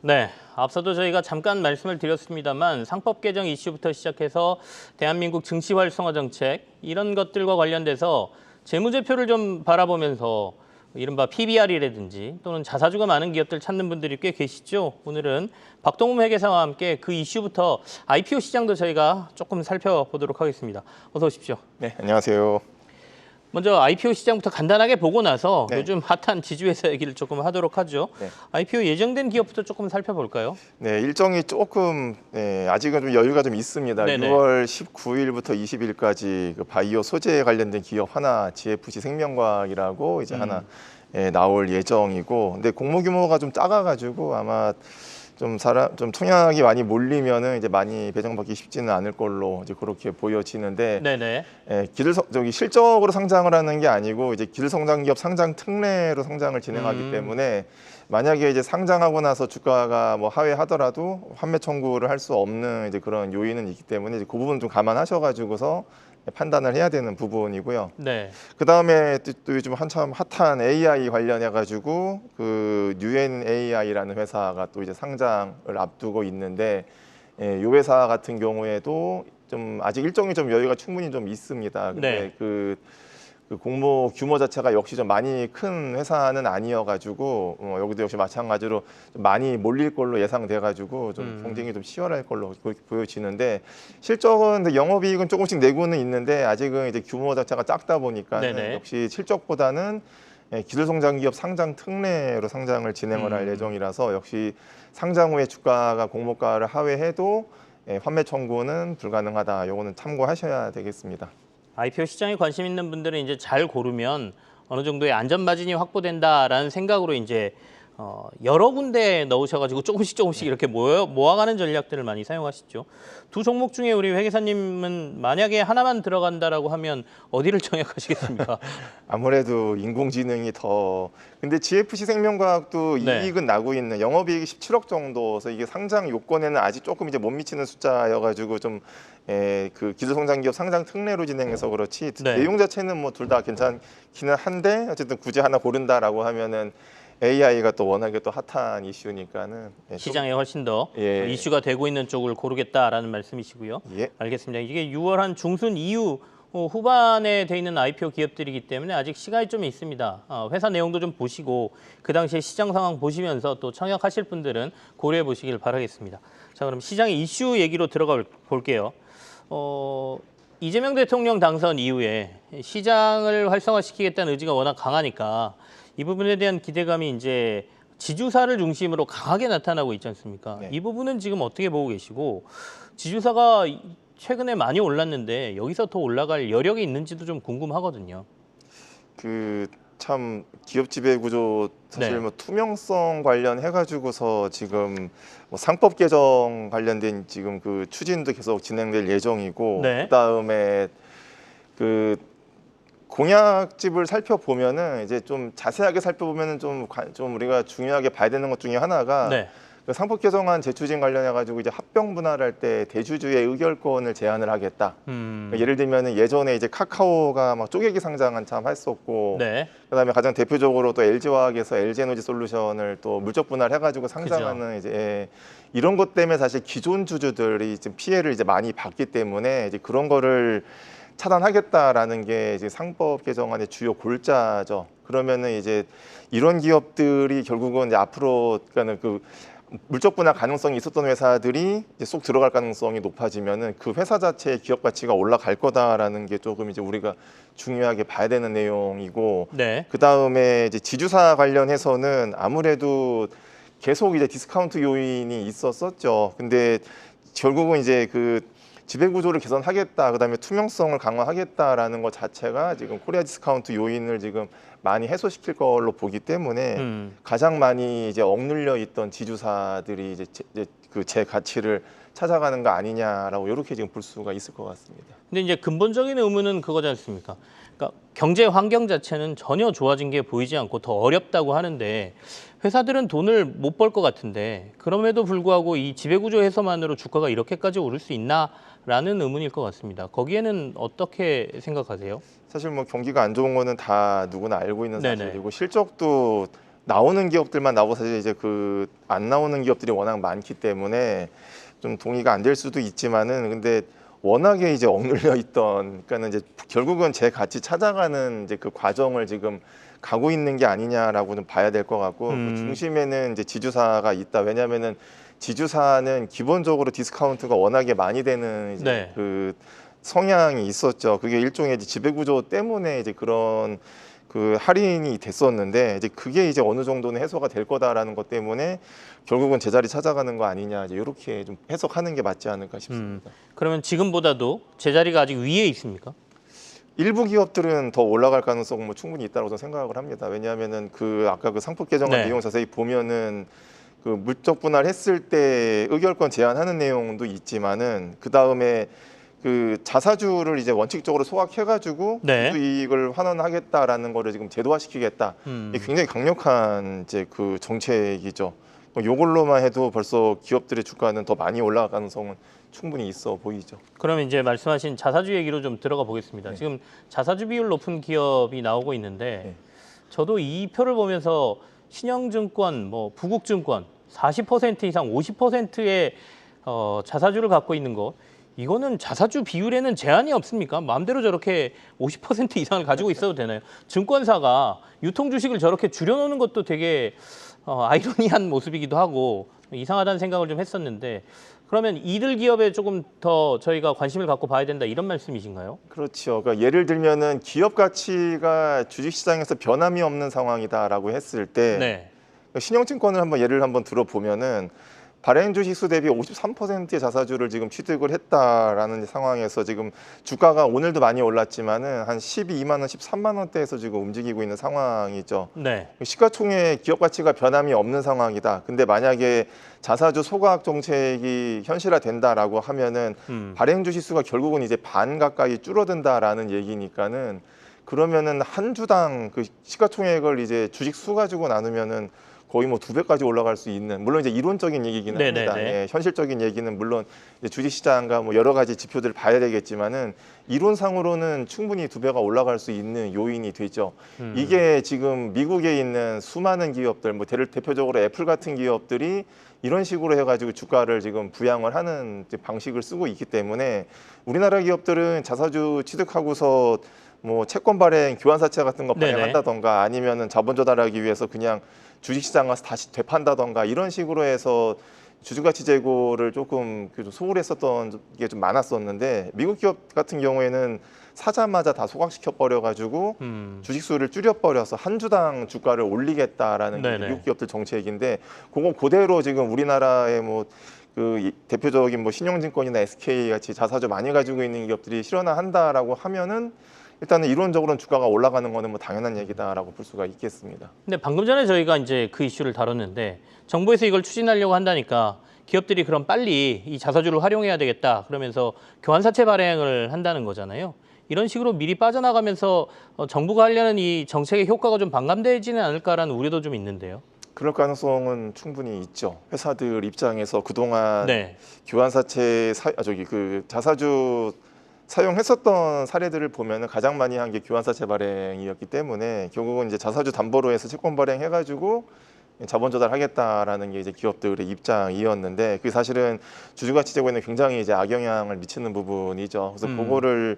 네, 앞서도 저희가 잠깐 말씀을 드렸습니다만 상법 개정 이슈부터 시작해서 대한민국 증시 활성화 정책 이런 것들과 관련돼서 재무제표를 좀 바라보면서 이른바 PBR이라든지 또는 자사주가 많은 기업들 찾는 분들이 꽤 계시죠. 오늘은 박동훈 회계사와 함께 그 이슈부터 IPO 시장도 저희가 조금 살펴보도록 하겠습니다. 어서 오십시오. 네, 안녕하세요. 먼저 IPO 시장부터 간단하게 보고 나서 네. 요즘 핫한 지주회사 얘기를 조금 하도록 하죠. 네. IPO 예정된 기업부터 조금 살펴볼까요? 네, 일정이 조금 아직은 좀 여유가 좀 있습니다. 네네. 6월 19일부터 20일까지 그 바이오 소재에 관련된 기업 하나 GFC 생명과학이라고 이제 하나 나올 예정이고, 근데 공모 규모가 좀 작아가지고 아마 좀 청약이 많이 몰리면은 이제 많이 배정받기 쉽지는 않을 걸로 이제 그렇게 보여지는데, 네네. 실적으로 상장을 하는 게 아니고 이제 기술성장기업 상장 특례로 상장을 진행하기 때문에 만약에 이제 상장하고 나서 주가가 뭐 하회하더라도 환매 청구를 할 수 없는 이제 그런 요인은 있기 때문에 이제 그 부분 좀 감안하셔가지고서 판단을 해야 되는 부분이고요. 네. 그 다음에 또 요즘 한참 핫한 AI 관련해가지고 그 UNAI라는 회사가 또 이제 상장을 앞두고 있는데, 이 회사 같은 경우에도 좀 아직 일정이 좀 여유가 충분히 좀 있습니다. 근데 네. 그 공모 규모 자체가 역시 좀 많이 큰 회사는 아니어가지고 여기도 역시 마찬가지로 좀 많이 몰릴 걸로 예상돼가지고 좀 경쟁이 좀 치열할 걸로 보여지는데, 실적은 영업이익은 조금씩 내고는 있는데 아직은 이제 규모 자체가 작다 보니까 네네. 역시 실적보다는 기술성장기업 상장 특례로 상장을 진행을 할 예정이라서 역시 상장 후에 주가가 공모가를 하회해도 환매 청구는 불가능하다. 요거는 참고하셔야 되겠습니다. IPO 시장에 관심 있는 분들은 이제 잘 고르면 어느 정도의 안전 마진이 확보된다라는 생각으로 이제 여러 군데 넣으셔가지고 조금씩 이렇게 모아가는 전략들을 많이 사용하시죠. 두 종목 중에 우리 회계사님은 만약에 하나만 들어간다라고 하면 어디를 청약하시겠습니까? 아무래도 인공지능이 더, 근데 GFC 생명과학도 네. 이익은 나고 있는, 영업이익이 17억 정도서 이게 상장 요건에는 아직 조금 이제 못 미치는 숫자여가지고 좀 그 기술성장기업 상장 특례로 진행해서 그렇지 네. 내용 자체는 뭐 둘 다 괜찮기는 한데, 어쨌든 굳이 하나 고른다라고 하면은 AI가 또 워낙에 또 핫한 이슈니까는 시장에 훨씬 더 예. 이슈가 되고 있는 쪽을 고르겠다라는 말씀이시고요. 예. 알겠습니다. 이게 6월 한 중순 이후 후반에 돼 있는 IPO 기업들이기 때문에 아직 시간이 좀 있습니다. 회사 내용도 좀 보시고 그 당시에 시장 상황 보시면서 또 청약하실 분들은 고려해 보시길 바라겠습니다. 자, 그럼 시장의 이슈 얘기로 들어가 볼게요. 이재명 대통령 당선 이후에 시장을 활성화시키겠다는 의지가 워낙 강하니까 이 부분에 대한 기대감이 이제 지주사를 중심으로 강하게 나타나고 있지 않습니까? 네. 이 부분은 지금 어떻게 보고 계시고, 지주사가 최근에 많이 올랐는데 여기서 더 올라갈 여력이 있는지도 좀 궁금하거든요. 그 참 기업 지배 구조 사실 네. 뭐 투명성 관련해 가지고서 지금 뭐 상법 개정 관련된 지금 그 추진도 계속 진행될 예정이고, 네. 그다음에 그 공약집을 살펴보면은 이제 좀 자세하게 살펴보면은 좀 우리가 중요하게 봐야 되는 것 중에 하나가 네. 그 상법 개정안 재추진 관련해 가지고 이제 합병 분할할 때 대주주의 의결권을 제한을 하겠다. 예를 들면은 예전에 이제 카카오가 막 쪼개기 상장 한참 했었고, 네. 그다음에 가장 대표적으로 또 LG화학에서 LG에너지 솔루션을 또 물적 분할해가지고 상장하는 이제 이런 것 때문에 사실 기존 주주들이 지금 피해를 이제 많이 받기 때문에 이제 그런 거를 차단하겠다라는 게 이제 상법 개정안의 주요 골자죠. 그러면은 이제 이런 기업들이 결국은 이제 앞으로 그러니까는 그 물적 분할 가능성이 있었던 회사들이 이제 쏙 들어갈 가능성이 높아지면은 그 회사 자체의 기업 가치가 올라갈 거다라는 게 조금 이제 우리가 중요하게 봐야 되는 내용이고, 네. 그 다음에 이제 지주사 관련해서는 아무래도 계속 이제 디스카운트 요인이 있었었죠. 근데 결국은 이제 그 지배 구조를 개선하겠다, 그다음에 투명성을 강화하겠다라는 것 자체가 지금 코리아 디스카운트 요인을 지금 많이 해소시킬 걸로 보기 때문에 가장 많이 이제 억눌려 있던 지주사들이 이제 그 제 가치를 찾아가는 거 아니냐라고 이렇게 지금 볼 수가 있을 것 같습니다. 근데 이제 근본적인 의문은 그거지 않습니까? 그러니까 경제 환경 자체는 전혀 좋아진 게 보이지 않고 더 어렵다고 하는데 회사들은 돈을 못 벌 것 같은데 그럼에도 불구하고 이 지배구조 해소만으로 주가가 이렇게까지 오를 수 있나라는 의문일 것 같습니다. 거기에는 어떻게 생각하세요? 사실 뭐 경기가 안 좋은 거는 다 누구나 알고 있는 네네. 사실이고, 실적도 나오는 기업들만 나오고 사실 이제 그 안 나오는 기업들이 워낙 많기 때문에 좀 동의가 안 될 수도 있지만은 근데 워낙에 이제 억눌려 있던 그러니까는 이제 결국은 제 가치 찾아가는 이제 그 과정을 지금 가고 있는 게 아니냐라고 좀 봐야 될 것 같고 그 중심에는 이제 지주사가 있다. 왜냐하면은 지주사는 기본적으로 디스카운트가 워낙에 많이 되는 이제 네. 그 성향이 있었죠. 그게 일종의 이제 지배구조 때문에 이제 그런 그 할인이 됐었는데 이제 그게 이제 어느 정도는 해소가 될 거다라는 것 때문에 결국은 제자리 찾아가는 거 아니냐 이제 이렇게 좀 해석하는 게 맞지 않을까 싶습니다. 그러면 지금보다도 제자리가 아직 위에 있습니까? 일부 기업들은 더 올라갈 가능성은 뭐 충분히 있다고 저는 생각을 합니다. 왜냐하면은 그 아까 그 상법 개정안 네. 내용 자세히 보면은 그 물적 분할했을 때 의결권 제한하는 내용도 있지만은 그 다음에 그 자사주를 이제 원칙적으로 소각해가지고 네. 수익을 환원하겠다라는 거를 지금 제도화시키겠다. 이게 굉장히 강력한 이제 그 정책이죠. 요걸로만 해도 벌써 기업들의 주가는 더 많이 올라갈 가능성은 충분히 있어 보이죠. 그러면 이제 말씀하신 자사주 얘기로 좀 들어가 보겠습니다. 네. 지금 자사주 비율 높은 기업이 나오고 있는데 네. 저도 이 표를 보면서 신영증권, 뭐 부국증권 40% 이상 50%의 자사주를 갖고 있는 거 이거는 자사주 비율에는 제한이 없습니까? 마음대로 저렇게 50% 이상을 가지고 있어도 되나요? 증권사가 유통 주식을 저렇게 줄여놓는 것도 되게 아이러니한 모습이기도 하고 이상하다는 생각을 좀 했었는데 그러면 이들 기업에 조금 더 저희가 관심을 갖고 봐야 된다 이런 말씀이신가요? 그렇죠. 그러니까 예를 들면은 기업 가치가 주식시장에서 변함이 없는 상황이다라고 했을 때 네. 신영증권을 한번 예를 한번 들어보면은 발행 주식수 대비 53%의 자사주를 지금 취득을 했다라는 상황에서 지금 주가가 오늘도 많이 올랐지만은 한 12만 원, 13만 원대에서 지금 움직이고 있는 상황이죠. 네. 시가총액 기업 가치가 변함이 없는 상황이다. 근데 만약에 자사주 소각 정책이 현실화된다라고 하면은 발행 주식수가 결국은 이제 반 가까이 줄어든다라는 얘기니까는 그러면은 한 주당 그 시가총액을 이제 주식 수 가지고 나누면은 거의 뭐 2배까지 올라갈 수 있는 물론 이제 이론적인 얘기기는 네네네. 합니다. 예, 현실적인 얘기는 물론 이제 주식시장과 뭐 여러 가지 지표들을 봐야 되겠지만은 이론상으로는 충분히 2배가 올라갈 수 있는 요인이 되죠. 이게 지금 미국에 있는 수많은 기업들, 뭐 대표적으로 애플 같은 기업들이 이런 식으로 해가지고 주가를 지금 부양을 하는 이제 방식을 쓰고 있기 때문에 우리나라 기업들은 자사주 취득하고서 뭐 채권 발행, 교환사채 같은 거 네네. 발행한다던가 아니면은 자본 조달하기 위해서 그냥 주식시장 가서 다시 되판다던가 이런 식으로 해서 주주가치 제고를 조금 소홀했었던 게 좀 많았었는데 미국 기업 같은 경우에는 사자마자 다 소각시켜 버려가지고 주식수를 줄여버려서 한 주당 주가를 올리겠다라는 게 네네. 미국 기업들 정책인데 그거 그대로 지금 우리나라의 뭐 그 대표적인 뭐 신용증권이나 SK 같이 자사주 많이 가지고 있는 기업들이 실현화한다라고 하면은 일단은 이론적으로는 주가가 올라가는 거는 뭐 당연한 얘기다라고 볼 수가 있겠습니다. 근데 방금 전에 저희가 이제 그 이슈를 다뤘는데 정부에서 이걸 추진하려고 한다니까 기업들이 그럼 빨리 이 자사주를 활용해야 되겠다 그러면서 교환사채 발행을 한다는 거잖아요. 이런 식으로 미리 빠져나가면서 정부가 하려는 이 정책의 효과가 좀 반감되지는 않을까라는 우려도 좀 있는데요. 그럴 가능성은 충분히 있죠. 회사들 입장에서 그동안 네. 교환사채 그 자사주 사용했었던 사례들을 보면은 가장 많이 한 게 교환사채 발행이었기 때문에 결국은 이제 자사주 담보로 해서 채권 발행해가지고 자본 조달하겠다라는 게 이제 기업들의 입장이었는데 그게 사실은 주주가치 제고에는 굉장히 이제 악영향을 미치는 부분이죠. 그래서 그거를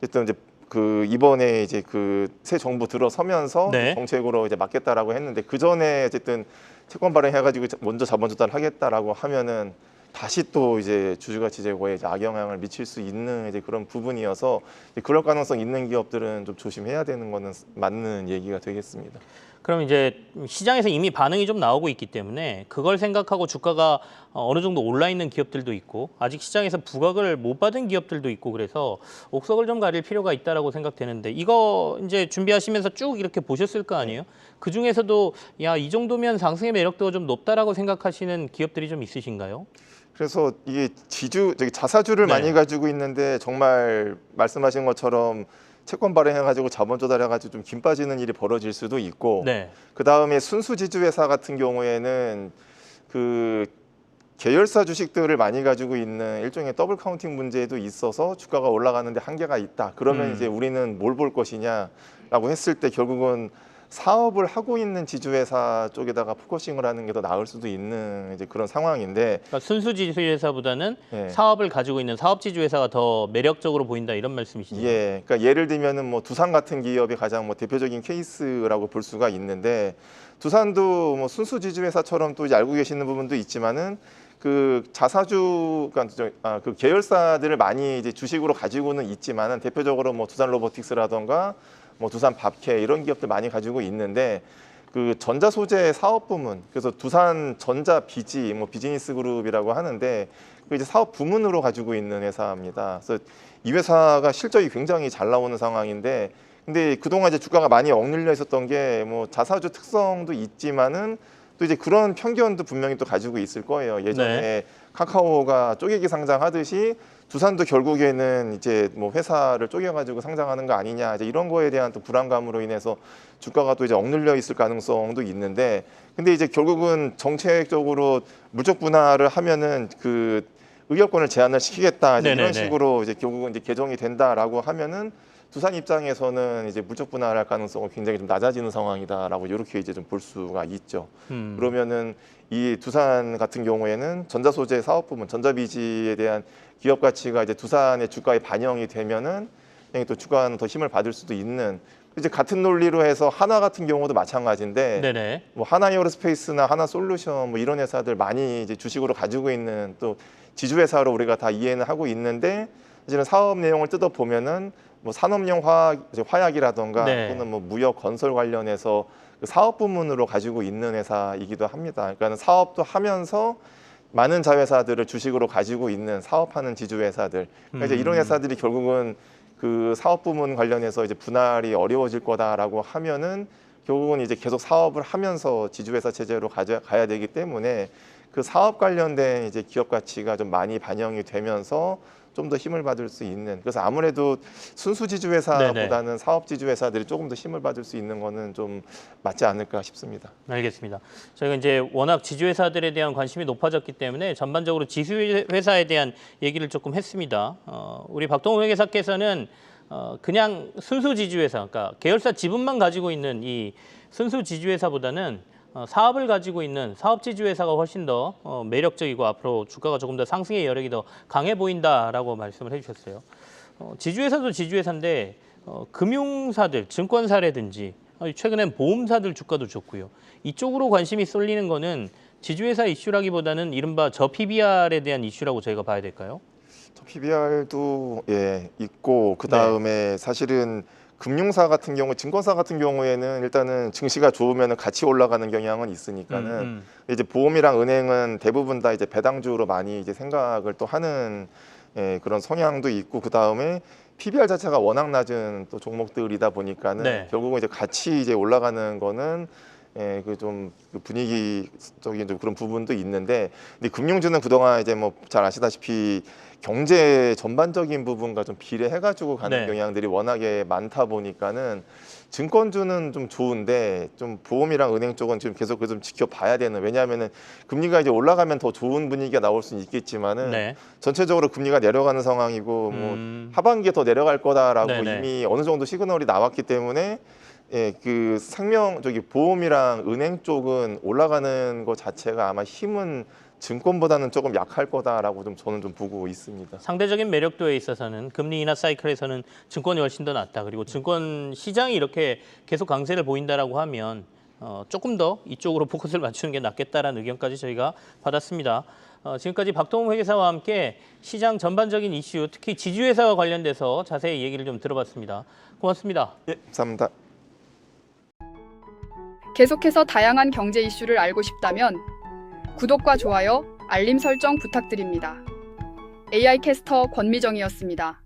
일단 이제 그 이번에 이제 그 새 정부 들어서면서 네. 정책으로 이제 막겠다라고 했는데 그 전에 어쨌든 채권 발행해가지고 먼저 자본 조달하겠다라고 하면은 다시 또 이제 주주가치 제고에 이제 악영향을 미칠 수 있는 이제 그런 부분이어서 그럴 가능성 있는 기업들은 좀 조심해야 되는 거는 맞는 얘기가 되겠습니다. 그럼 이제 시장에서 이미 반응이 좀 나오고 있기 때문에 그걸 생각하고 주가가 어느 정도 올라 있는 기업들도 있고 아직 시장에서 부각을 못 받은 기업들도 있고 그래서 옥석을 좀 가릴 필요가 있다라고 생각되는데 이거 이제 준비하시면서 쭉 이렇게 보셨을 거 아니에요? 그 중에서도 야, 이 정도면 상승의 매력도가 좀 높다라고 생각하시는 기업들이 좀 있으신가요? 그래서 이게 자사주를 네. 많이 가지고 있는데 정말 말씀하신 것처럼 채권 발행해가지고 자본 조달해가지고 좀 김 빠지는 일이 벌어질 수도 있고 네. 그 다음에 순수 지주회사 같은 경우에는 그 계열사 주식들을 많이 가지고 있는 일종의 더블 카운팅 문제도 있어서 주가가 올라가는데 한계가 있다. 그러면 이제 우리는 뭘 볼 것이냐라고 했을 때 결국은 사업을 하고 있는 지주회사 쪽에다가 포커싱을 하는 게 더 나을 수도 있는 이제 그런 상황인데, 그러니까 순수 지주회사보다는 예. 사업을 가지고 있는 사업 지주회사가 더 매력적으로 보인다 이런 말씀이시죠? 예, 그러니까 예를 들면은 뭐 두산 같은 기업이 가장 뭐 대표적인 케이스라고 볼 수가 있는데, 두산도 뭐 순수 지주회사처럼 또 이제 알고 계시는 부분도 있지만은 그 자사주, 그러니까 그 계열사들을 많이 이제 주식으로 가지고는 있지만은 대표적으로 뭐 두산 로보틱스라던가 뭐 두산 밥캐 이런 기업들 많이 가지고 있는데, 그 전자 소재 사업 부문, 그래서 두산 전자 비지 뭐 비즈니스 그룹이라고 하는데 그 이제 사업 부문으로 가지고 있는 회사입니다. 그래서 이 회사가 실적이 굉장히 잘 나오는 상황인데, 근데 그동안 이제 주가가 많이 억눌려 있었던 게 뭐 자사주 특성도 있지만은 또 이제 그런 편견도 분명히 또 가지고 있을 거예요. 예전에 네. 카카오가 쪼개기 상장하듯이 두산도 결국에는 이제 뭐 회사를 쪼개가지고 상장하는 거 아니냐, 이제 이런 거에 대한 또 불안감으로 인해서 주가가 또 이제 억눌려 있을 가능성도 있는데, 근데 이제 결국은 정책적으로 물적 분할을 하면은 그 의결권을 제한을 시키겠다, 이제 이런 네네네. 식으로 이제 결국은 이제 개정이 된다라고 하면은 두산 입장에서는 이제 물적 분할할 가능성은 굉장히 좀 낮아지는 상황이다라고 이렇게 이제 좀 볼 수가 있죠. 그러면은 이 두산 같은 경우에는 전자 소재 사업 부문, 전자비지에 대한 기업 가치가 이제 두산의 주가에 반영이 되면은 그냥 또 주가는 더 힘을 받을 수도 있는, 이제 같은 논리로 해서 하나 같은 경우도 마찬가지인데, 네네. 뭐 하나에어로스페이스나 하나솔루션 뭐 이런 회사들 많이 이제 주식으로 가지고 있는 또 지주회사로 우리가 다 이해는 하고 있는데, 이제는 사업 내용을 뜯어 보면은 뭐 산업용 화약이라던가 네. 또는 뭐 무역 건설 관련해서 그 사업 부문으로 가지고 있는 회사이기도 합니다. 그러니까 사업도 하면서 많은 자회사들을 주식으로 가지고 있는 사업하는 지주회사들. 그러니까 이제 이런 회사들이 결국은 그 사업 부문 관련해서 이제 분할이 어려워질 거다라고 하면은 결국은 이제 계속 사업을 하면서 지주회사 체제로 가야 되기 때문에 그 사업 관련된 이제 기업 가치가 좀 많이 반영이 되면서 좀 더 힘을 받을 수 있는, 그래서 아무래도 순수 지주회사보다는 사업 지주회사들이 조금 더 힘을 받을 수 있는 거는 좀 맞지 않을까 싶습니다. 알겠습니다. 저희가 이제 워낙 지주회사들에 대한 관심이 높아졌기 때문에 전반적으로 지주회사에 대한 얘기를 조금 했습니다. 우리 박동호 회계사께서는 그냥 순수 지주회사, 그러니까 계열사 지분만 가지고 있는 이 순수 지주회사보다는 사업을 가지고 있는 사업 지주회사가 훨씬 더 매력적이고 앞으로 주가가 조금 더 상승의 여력이 더 강해 보인다라고 말씀을 해주셨어요. 지주회사도 지주회사인데 금융사들, 증권사라든지 최근엔 보험사들 주가도 좋고요. 이쪽으로 관심이 쏠리는 거는 지주회사 이슈라기보다는 이른바 저 PBR에 대한 이슈라고 저희가 봐야 될까요? 저 PBR도 예 있고, 그 다음에 사실은 금융사 같은 경우, 증권사 같은 경우에는 일단은 증시가 좋으면 같이 올라가는 경향은 있으니까는 이제 보험이랑 은행은 대부분 다 이제 배당주로 많이 이제 생각을 또 하는 그런 성향도 있고, 그 다음에 PBR 자체가 워낙 낮은 또 종목들이다 보니까는 결국은 이제 같이 이제 올라가는 거는 그 좀 분위기적인 좀 그런 부분도 있는데, 근데 금융주는 그동안 이제 뭐 잘 아시다시피 경제 전반적인 부분과 좀 비례해가지고 가는 경향들이 워낙에 많다 보니까는 증권주는 좀 좋은데 좀 보험이랑 은행 쪽은 지금 계속 좀 지켜봐야 되는, 왜냐하면은 금리가 이제 올라가면 더 좋은 분위기가 나올 수는 있겠지만은 전체적으로 금리가 내려가는 상황이고 뭐 하반기에 더 내려갈 거다라고 이미 어느 정도 시그널이 나왔기 때문에 그 보험이랑 은행 쪽은 올라가는 것 자체가 아마 힘은 증권보다는 조금 약할 거다라고 저는 좀 보고 있습니다. 상대적인 매력도에 있어서는 금리 인하 사이클에서는 증권이 훨씬 더 낫다. 그리고 증권 시장이 이렇게 계속 강세를 보인다라고 하면 조금 더 이쪽으로 포커스를 맞추는 게 낫겠다라는 의견까지 저희가 받았습니다. 지금까지 박동호 회계사와 함께 시장 전반적인 이슈, 특히 지주회사와 관련돼서 자세히 얘기를 좀 들어봤습니다. 고맙습니다. 예, 감사합니다. 계속해서 다양한 경제 이슈를 알고 싶다면 구독과 좋아요, 알림 설정 부탁드립니다. AI 캐스터 권미정이었습니다.